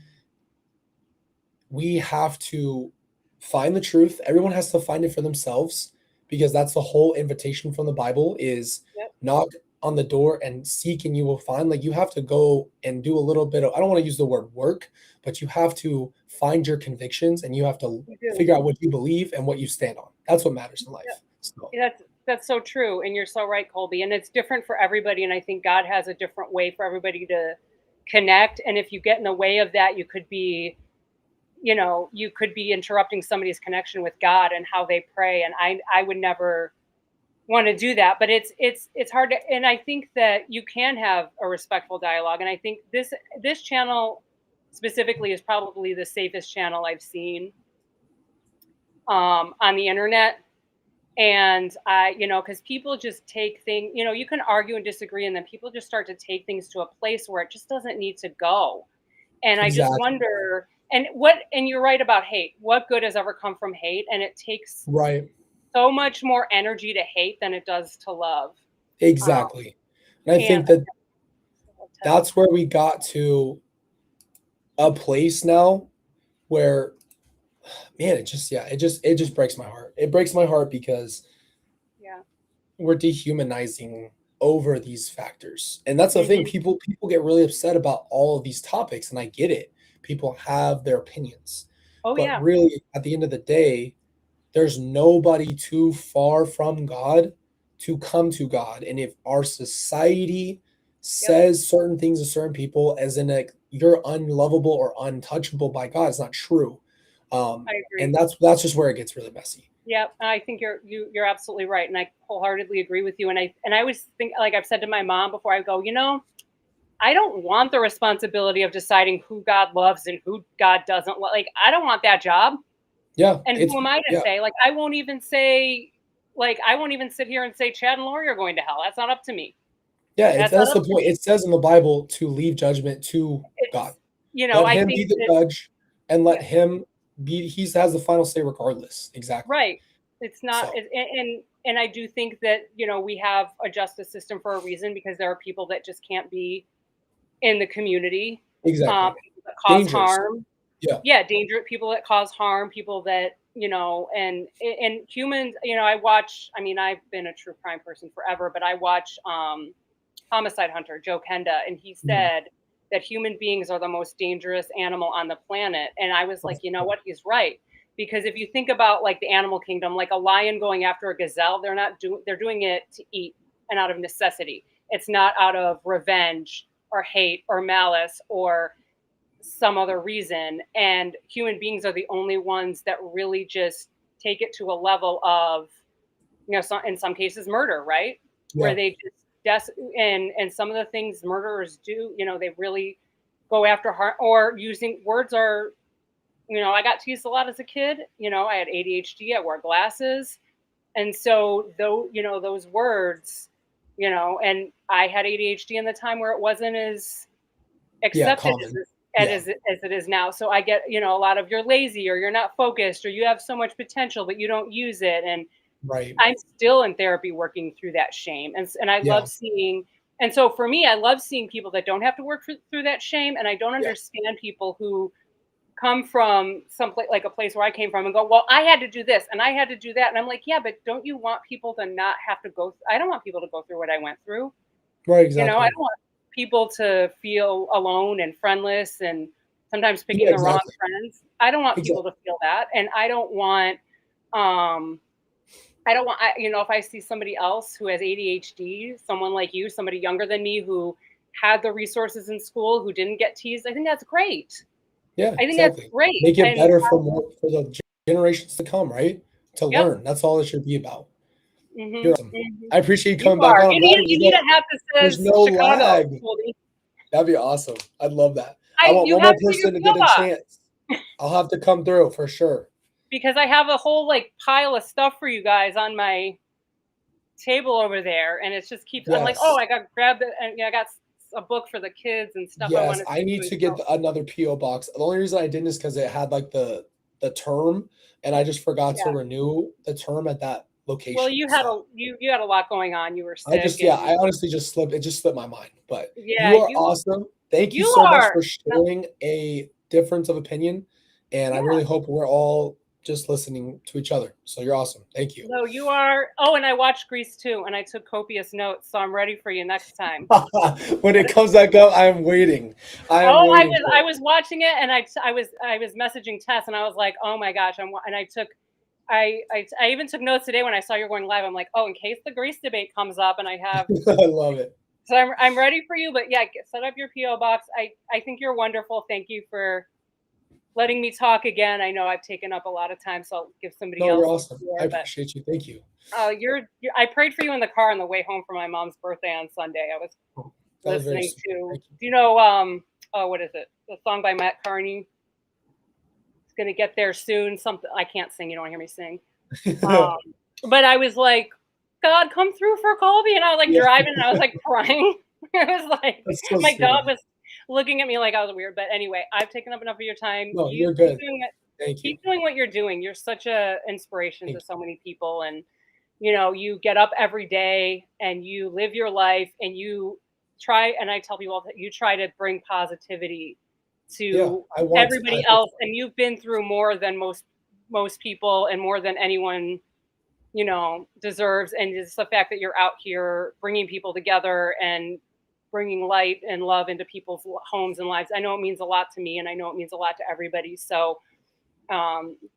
we have to find the truth. Everyone has to find it for themselves, because that's the whole invitation from the Bible is knock on the door and seek and you will find. Like, you have to go and do a little bit of, I don't want to use the word work, but you have to find your convictions and you have to figure out what you believe and what you stand on. That's what matters in life. So. That's so true. And you're so right, Colby. And it's different for everybody. And I think God has a different way for everybody to connect. And if you get in the way of that, you could be interrupting somebody's connection with God and how they pray. And I would never want to do that, but it's hard to, and I think that you can have a respectful dialogue. And I think this channel specifically is probably the safest channel I've seen on the internet. And because people just take things, you can argue and disagree, and then people just start to take things to a place where it just doesn't need to go. And I just wonder, and you're right about hate. What good has ever come from hate? And it takes so much more energy to hate than it does to love. Exactly. And I think that's where we got to a place now where, man, it just breaks my heart. It breaks my heart because we're dehumanizing over these factors. And that's the thing. People get really upset about all of these topics, and I get it. People have their opinions. But really, at the end of the day, there's nobody too far from God to come to God. And if our society says certain things to certain people, as in like you're unlovable or untouchable by God, it's not true. I agree. And that's just where it gets really messy. Yeah, I think you're absolutely right, and I wholeheartedly agree with you. And I always think, like I've said to my mom before, I go, I don't want the responsibility of deciding who God loves and who God doesn't love. Like, I don't want that job. Yeah. And who am I to say? Like, I won't even sit here and say Chad and Lori are going to hell. That's not up to me. Yeah, that's the point. It says in the Bible to leave judgment to God. Let him be the judge, and let him be. He has the final say, regardless. Exactly. Right. It's not, and I do think that we have a justice system for a reason, because there are people that just can't be in the community. Exactly. People that cause harm. Yeah. Dangerous people that cause harm, people that, and humans, I've been a true crime person forever, but I watch Homicide Hunter, Joe Kenda, and he said that human beings are the most dangerous animal on the planet. And I was like, you know what? He's right. Because if you think about like the animal kingdom, like a lion going after a gazelle, they're doing it to eat and out of necessity. It's not out of revenge or hate or malice or some other reason. And human beings are the only ones that really just take it to a level of, in some cases murder, right? Where they just and some of the things murderers do, they really go after harm, or using words are, I got teased a lot as a kid. I had ADHD, I wore glasses. And so those words, and I had ADHD in the time where it wasn't as accepted as it is now. So I get, a lot of you're lazy, or you're not focused, or you have so much potential, but you don't use it. And I'm still in therapy working through that shame. And I love seeing, and so for me, I love seeing people that don't have to work through that shame. And I don't understand people who come from someplace like a place where I came from and go, well, I had to do this and I had to do that. And I'm like, yeah, but don't you want people to not have to go? I don't want people to go through what I went through. Right. Exactly. I don't want people to feel alone and friendless and sometimes picking the wrong friends. I don't want people to feel that. And I don't want, if I see somebody else who has ADHD, someone like you, somebody younger than me who had the resources in school, who didn't get teased, I think that's great. Yeah, I think that's great. Make it better for the generations to come, right? To learn. That's all it should be about. You're awesome. I appreciate you coming You back are. on. You need a hat that there's says no Chicago. lag. Colby. That'd be awesome. I'd love that. I want You one have more to do your person to get a PO box. chance. I'll have to come through for sure. Because I have a whole like pile of stuff for you guys on my table over there, and it just keeps. I'm like, oh, I got grabbed it, and I got a book for the kids and stuff. Yes, I need to get another PO box. The only reason I didn't is because it had like the term, and I just forgot to renew the term at that location. Well, you had you had a lot going on. You were sick. I honestly just slipped. It just slipped my mind. But yeah, you are awesome. Thank you so much for showing a difference of opinion, and I really hope we're all just listening to each other. So you're awesome. Thank you. No, you are. Oh, and I watched Grease too, and I took copious notes, so I'm ready for you next time. When it comes back up, I'm waiting. I was watching it, and I was messaging Tess, and I was like, oh my gosh, I even took notes today when I saw you're going live. I'm like, oh, in case the Grease debate comes up, and I have. I love it. So I'm ready for you, but yeah, set up your PO box. I think you're wonderful. Thank you for letting me talk again. I know I've taken up a lot of time, so I'll give somebody else. You're awesome. I appreciate you. Thank you. I prayed for you in the car on the way home from my mom's birthday on Sunday. I was listening to. Do you know? What is it? The song by Matt Carney. It's gonna get there soon. Something I can't sing. You don't hear me sing. But I was like, God, come through for Colby, and I was like driving, and I was like crying. I was like, my dog was looking at me like I was weird. But anyway, I've taken up enough of your time. No, you're good. Keep doing what you're doing. You're such a inspiration to so many people, and you get up every day and you live your life, and you try. And I tell people that you try to bring positivity to everybody else, and you've been through more than most people, and more than anyone deserves. And it's the fact that you're out here bringing people together and bringing light and love into people's homes and lives. I know it means a lot to me, and I know it means a lot to everybody. So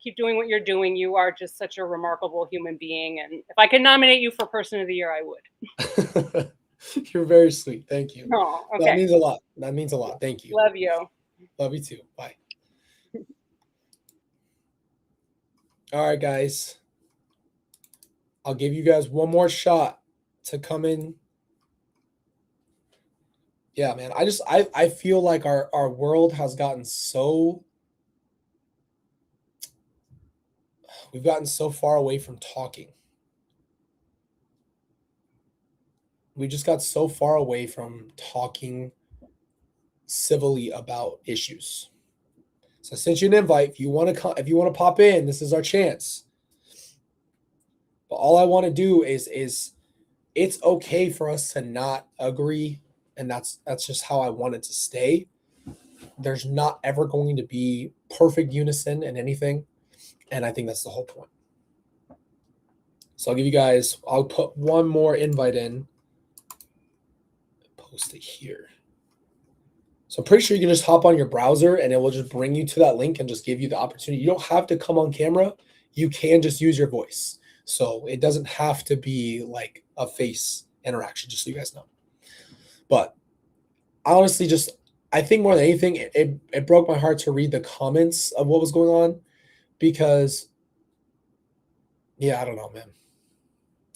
keep doing what you're doing. You are just such a remarkable human being. And if I could nominate you for Person of the Year, I would. You're very sweet. Thank you. Oh, okay. That means a lot. That means a lot. Thank you. Love you. Love you too. Bye. All right, guys. I'll give you guys one more shot to come in. Yeah, man. I feel like our world has gotten so. We've gotten so far away from talking. We just got so far away from talking civilly about issues. So I sent you an invite. If you want to pop in, this is our chance. But all I want to do is it's okay for us to not agree, and that's just how I want it to stay. There's not ever going to be perfect unison in anything, and I think that's the whole point. So I'll put one more invite in. Post it here. So I'm pretty sure you can just hop on your browser and it will just bring you to that link and just give you the opportunity. You don't have to come on camera. You can just use your voice. So it doesn't have to be like a face interaction, just so you guys know. But honestly, I think more than anything, it broke my heart to read the comments of what was going on, because, yeah, I don't know, man.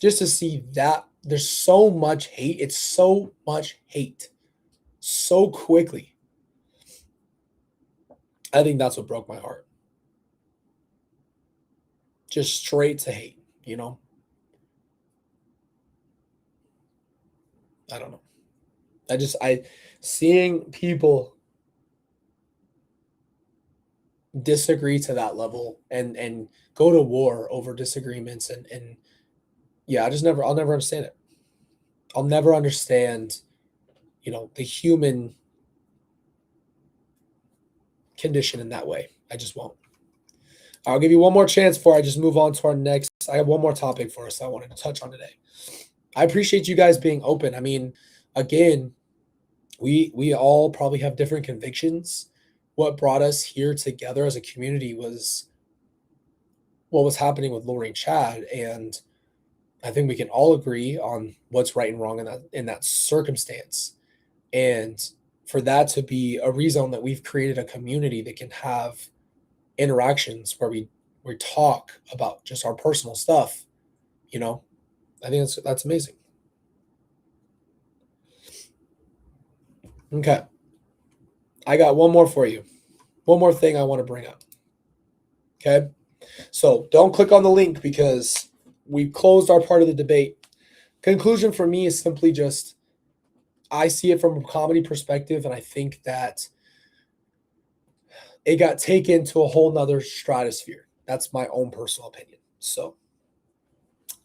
Just to see that there's so much hate. It's so much hate so quickly. I think that's what broke my heart. Just straight to hate, I don't know. Seeing people disagree to that level and go to war over disagreements and yeah, I'll never understand it. I'll never understand, the human condition in that way. I just won't. I'll give you one more chance before I just move on to our next. I have one more topic for us I wanted to touch on today. I appreciate you guys being open. I mean, again, we all probably have different convictions. What brought us here together as a community was what was happening with Lori and Chad, and I think we can all agree on what's right and wrong in that circumstance. And for that to be a reason that we've created a community that can have interactions where we talk about just our personal stuff, I think that's amazing. Okay. I got one more for you. One more thing I want to bring up. Okay. So don't click on the link because we've closed our part of the debate. Conclusion for me is simply just I see it from a comedy perspective, and I think that it got taken to a whole nother stratosphere. That's my own personal opinion. So,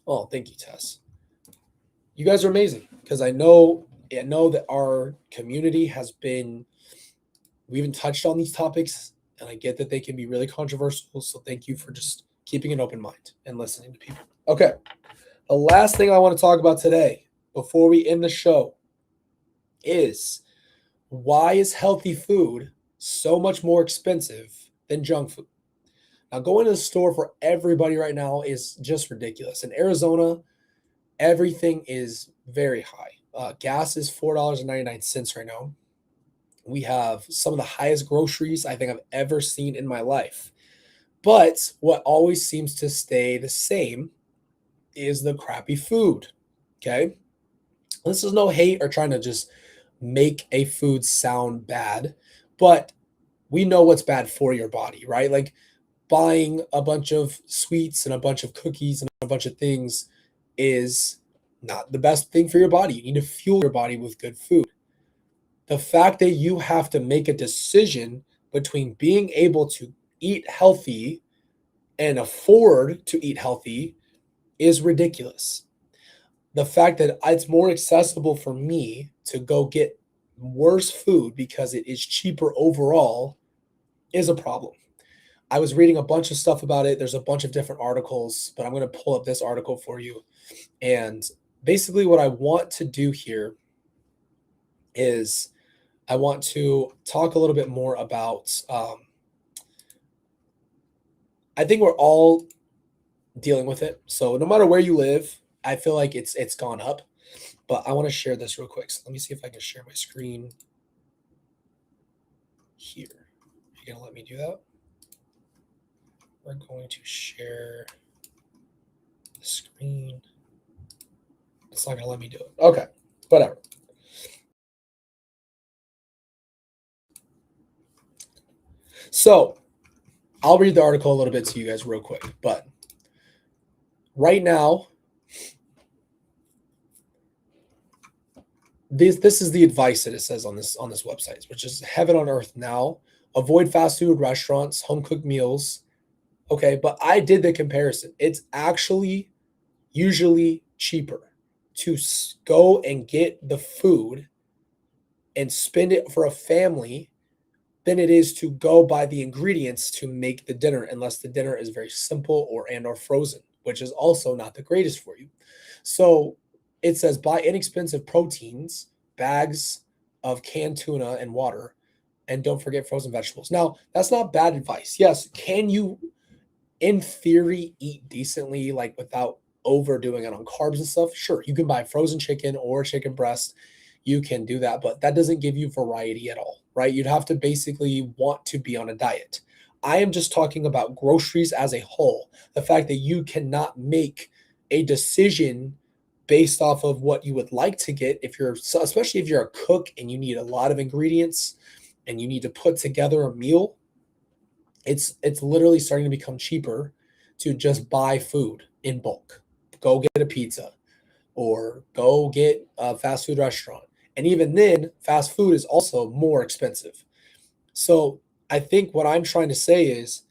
oh, thank you, Tess. You guys are amazing because I know that our community has been, we haven't touched on these topics, and I get that they can be really controversial. So thank you for just keeping an open mind and listening to people. Okay. The last thing I want to talk about today before we end the show is why is healthy food so much more expensive than junk food? Now, going to the store for everybody right now is just ridiculous. In Arizona, everything is very high. Gas is $4.99 right now. We have some of the highest groceries I think I've ever seen in my life. But what always seems to stay the same is the crappy food. Okay. This is no hate or trying to just make a food sound bad, but we know what's bad for your body, right? Like buying a bunch of sweets and a bunch of cookies and a bunch of things is not the best thing for your body. You need to fuel your body with good food. The fact that you have to make a decision between being able to eat healthy and afford to eat healthy is ridiculous. The fact that it's more accessible for me to go get worse food because it is cheaper overall is a problem. I was reading a bunch of stuff about it. There's a bunch of different articles, but I'm going to pull up this article for you. And basically what I want to do here is I want to talk a little bit more about, I think we're all dealing with it. So no matter where you live, I feel like it's gone up, but I want to share this real quick. So let me see if I can share my screen here. Are you going to let me do that? We're going to share the screen. It's not going to let me do it. Okay, whatever. So I'll read the article a little bit to you guys real quick, but right now, this is the advice that it says on this website, which is heaven on earth now. Avoid fast food restaurants, home cooked meals. Okay, but I did the comparison. It's actually usually cheaper to go and get the food and spend it for a family than it is to go buy the ingredients to make the dinner, unless the dinner is very simple or frozen, which is also not the greatest for you. So it says buy inexpensive proteins, bags of canned tuna and water, and don't forget frozen vegetables. Now, that's not bad advice. Yes, can you, in theory, eat decently, like without overdoing it on carbs and stuff? Sure, you can buy frozen chicken or chicken breast. You can do that, but that doesn't give you variety at all, right? You'd have to basically want to be on a diet. I am just talking about groceries as a whole. The fact that you cannot make a decision based off of what you would like to get, especially if you're a cook and you need a lot of ingredients and you need to put together a meal, it's literally starting to become cheaper to just buy food in bulk. Go get a pizza or go get a fast food restaurant. And even then, fast food is also more expensive. So I think what I'm trying to say is,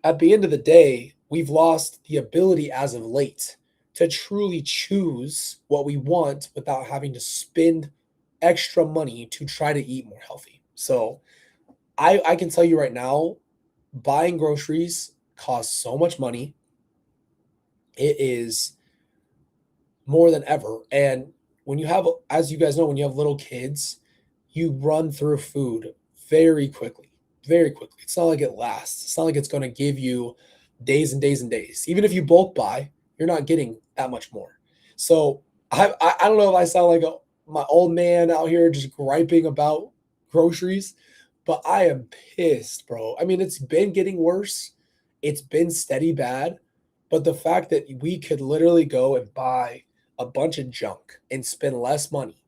at the end of the day, we've lost the ability as of late to truly choose what we want without having to spend extra money to try to eat more healthy. So I can tell you right now, buying groceries costs so much money. It is more than ever. And when you have, as you guys know, when you have little kids, you run through food very quickly, very quickly. It's not like it lasts. It's not like it's going to give you days and days and days. Even if you bulk buy, you're not getting that much more. So I don't know if I sound like my old man out here just griping about groceries, but I am pissed, bro. I mean, it's been getting worse. It's been steady bad, But the fact that we could literally go and buy a bunch of junk and spend less money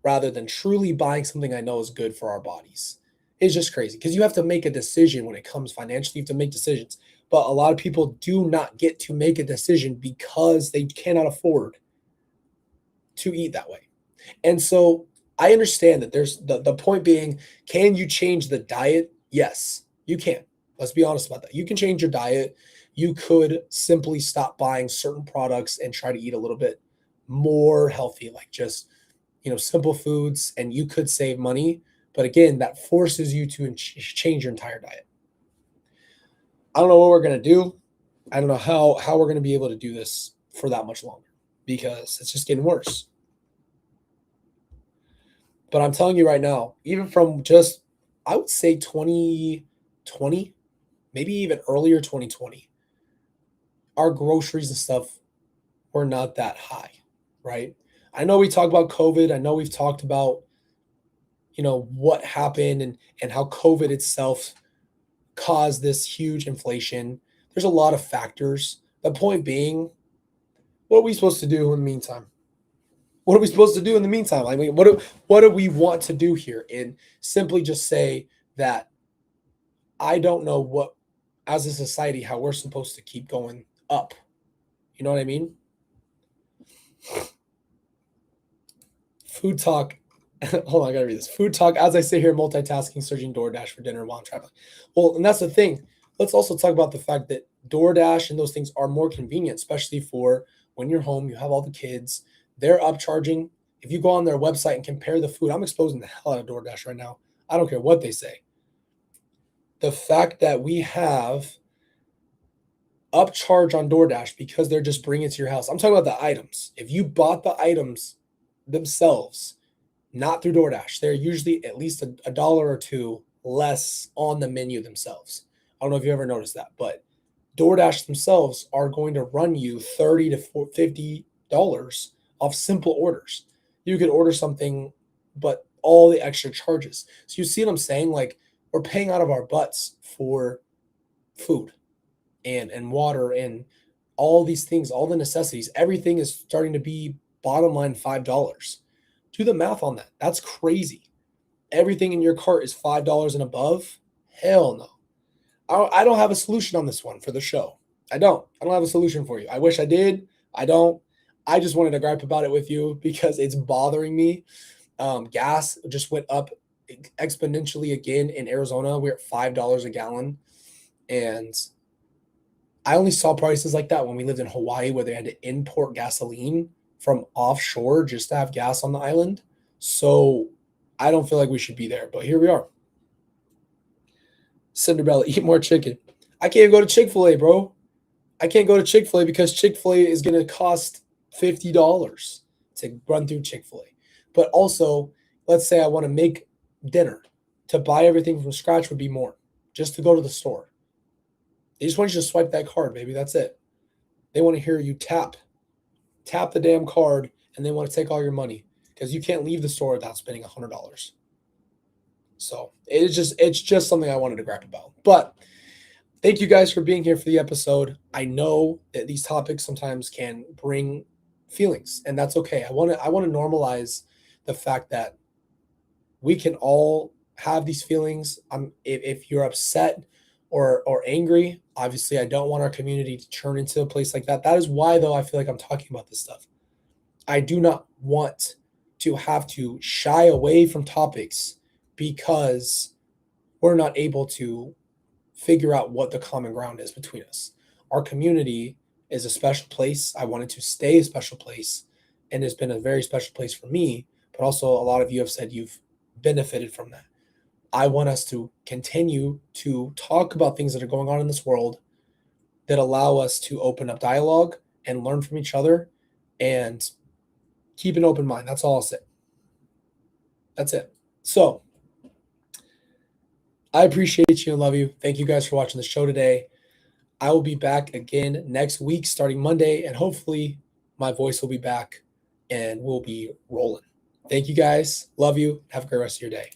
rather than truly buying something I know is good for our bodies is just crazy, because you have to make a decision when it comes financially. You have to make decisions. But a lot of people do not get to make a decision because they cannot afford to eat that way. And so I understand that there's the point being, can you change the diet? Yes, you can. Let's be honest about that. You can change your diet. You could simply stop buying certain products and try to eat a little bit more healthy, like just, simple foods, and you could save money. But again, that forces you to change your entire diet. I don't know what we're going to do. I don't know how we're going to be able to do this for that much longer, because it's just getting worse. But I'm telling you right now, even from just, I would say 2020, maybe even earlier 2020, our groceries and stuff were not that high, right? I know we talk about COVID. I know we've talked about, what happened and how COVID itself caused this huge inflation. There's a lot of factors. The point being, what are we supposed to do in the meantime? What are we supposed to do in the meantime? I mean, what do we want to do here? And simply just say that I don't know what, as a society, how we're supposed to keep going up. You know what I mean? Food talk. Hold on, I gotta read this. Food talk. As I sit here multitasking, searching DoorDash for dinner while I'm traveling. Well, and that's the thing. Let's also talk about the fact that DoorDash and those things are more convenient, especially for when you're home, you have all the kids. They're upcharging. If you go on their website and compare the food, I'm exposing the hell out of DoorDash right now. I don't care what they say. The fact that we have upcharge on DoorDash because they're just bringing it to your house. I'm talking about the items. If you bought the items themselves, not through DoorDash, they're usually at least a dollar or two less on the menu themselves. I don't know if you ever noticed that, but DoorDash themselves are going to run you $30 to $50 off simple orders. You could order something, but all the extra charges. So you see what I'm saying? Like, we're paying out of our butts for food and water and all these things, all the necessities. Everything is starting to be bottom line $5. Do the math on that. That's crazy. Everything in your cart is $5 and above. Hell no. I don't have a solution on this one for the show. I don't have a solution for you. I wish I did. I don't. I just wanted to gripe about it with you because it's bothering me. Gas just went up exponentially again in Arizona. We're at $5 a gallon. And I only saw prices like that when we lived in Hawaii, where they had to import gasoline from offshore just to have gas on the island. So I don't feel like we should be there, but here we are. Cinderella, eat more chicken. I can't go to Chick-fil-A, bro. I can't go to Chick-fil-A because Chick-fil-A is going to cost $50 to run through Chick-fil-A. But also, let's say I want to make dinner. To buy everything from scratch would be more, just to go to the store. They just want you to swipe that card, baby. That's it. They want to hear you tap the damn card, and they want to take all your money because you can't leave the store without spending $100. So it's just something I wanted to gripe about. But thank you guys for being here for the episode. I know that these topics sometimes can bring feelings, and that's okay. I want to normalize the fact that we can all have these feelings. If you're upset or angry, obviously I don't want our community to turn into a place like that. That is why, though, I feel like I'm talking about this stuff. I do not want to have to shy away from topics because we're not able to figure out what the common ground is between us. Our community is a special place. I want it to stay a special place, and it's been a very special place for me, but also a lot of you have said you've benefited from that. I want us to continue to talk about things that are going on in this world that allow us to open up dialogue and learn from each other and keep an open mind. That's all I'll say. That's it. So I appreciate you and love you. Thank you guys for watching the show today. I will be back again next week starting Monday, and hopefully my voice will be back and we'll be rolling. Thank you guys. Love you. Have a great rest of your day.